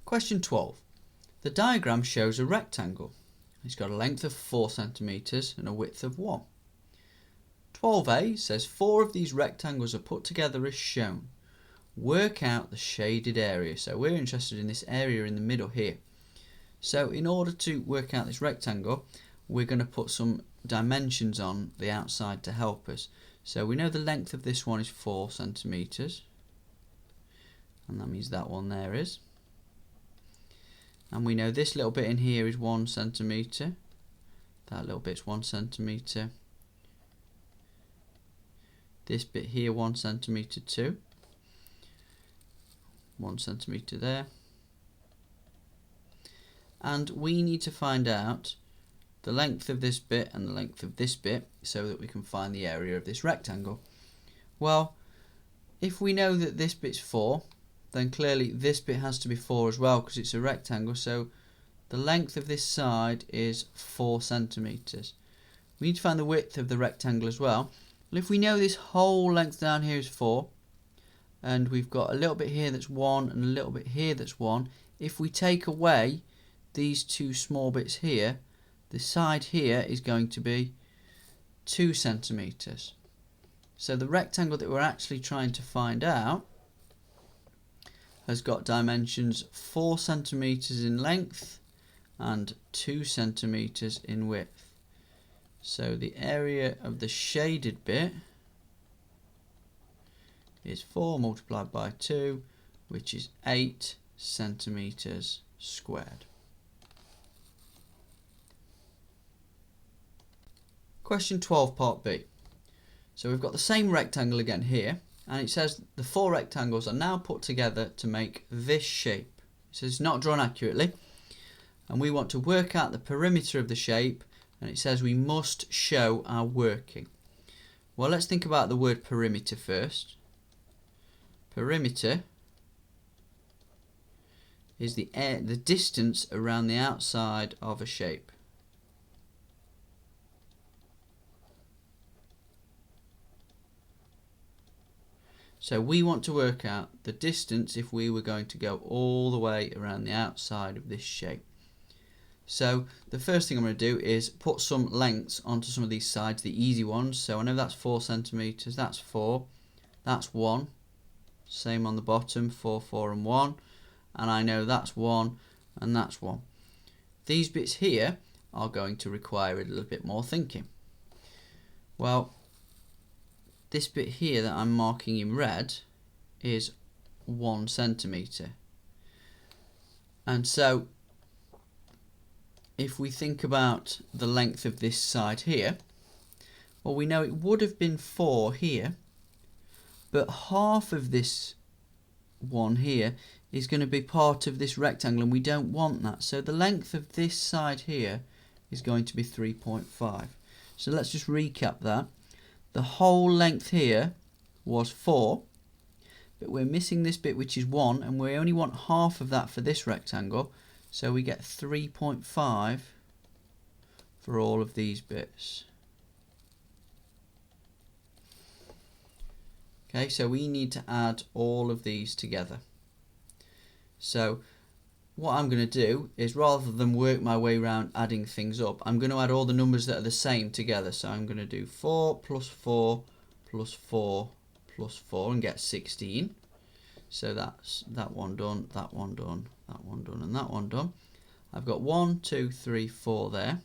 Question 12. The diagram shows a rectangle. It's got a length of 4 centimeters and a width of 1. 12a says 4 of these rectangles are put together as shown. Work out the shaded area. So we're interested in this area in the middle here. So in order to work out this rectangle, we're going to put some dimensions on the outside to help us. So we know the length of this one is 4 centimeters, and that means that one there is. And we know this little bit in here is 1 centimeter. That little bit's 1 centimeter. This bit here 1 centimeter too. 1 centimeter there. And we need to find out the length of this bit and the length of this bit so that we can find the area of this rectangle. Well, if we know that this bit's 4, then clearly this bit has to be 4 as well because it's a rectangle, so the length of this side is 4 centimeters. We need to find the width of the rectangle as well. Well, if we know this whole length down here is 4, and we've got a little bit here that's 1 and a little bit here that's 1, if we take away these two small bits here, the side here is going to be 2 centimeters. So the rectangle that we're actually trying to find out has got dimensions 4 centimeters in length and 2 centimeters in width. So the area of the shaded bit is 4 multiplied by 2, which is 8 centimeters squared. Question 12 part B. So we've got the same rectangle again here, and it says the 4 rectangles are now put together to make this shape. It says it's not drawn accurately, and we want to work out the perimeter of the shape, and it says we must show our working. Well, let's think about the word perimeter first. Perimeter is the distance around the outside of a shape. So we want to work out the distance if we were going to go all the way around the outside of this shape. So the first thing I'm going to do is put some lengths onto some of these sides, the easy ones. So I know that's 4 centimeters, that's 4, that's 1. Same on the bottom, 4, 4 and 1. And I know that's 1 and that's 1. These bits here are going to require a little bit more thinking. Well, this bit here that I'm marking in red is 1 centimeter. And so if we think about the length of this side here, well, we know it would have been 4 here, but half of this one here is going to be part of this rectangle, and we don't want that. So the length of this side here is going to be 3.5. So let's just recap that. The whole length here was 4, but we're missing this bit which is 1, and we only want half of that for this rectangle, so we get 3.5 for all of these bits. Okay, so we need to add all of these together. So what I'm going to do is, rather than work my way around adding things up, I'm going to add all the numbers that are the same together. So I'm going to do 4 plus 4 plus 4 plus 4 and get 16. So that's that one done, that one done, that one done, and that one done. I've got 1, 2, 3, 4 there.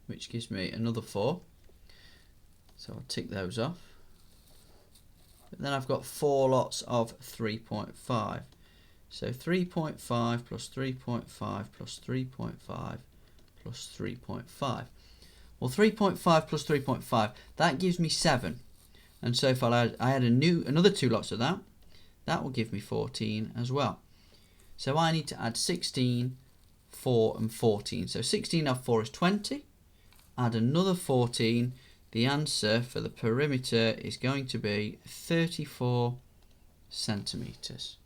Which gives me another 4. So I'll tick those off. But then I've got 4 lots of 3.5. So 3.5 plus 3.5 plus 3.5 plus 3.5. Well, 3.5 plus 3.5, that gives me 7. And so if I add another 2 lots of that, that will give me 14 as well. So I need to add 16, 4 and 14. So 16 of 4 is 20. Add another 14. The answer for the perimeter is going to be 34 centimeters.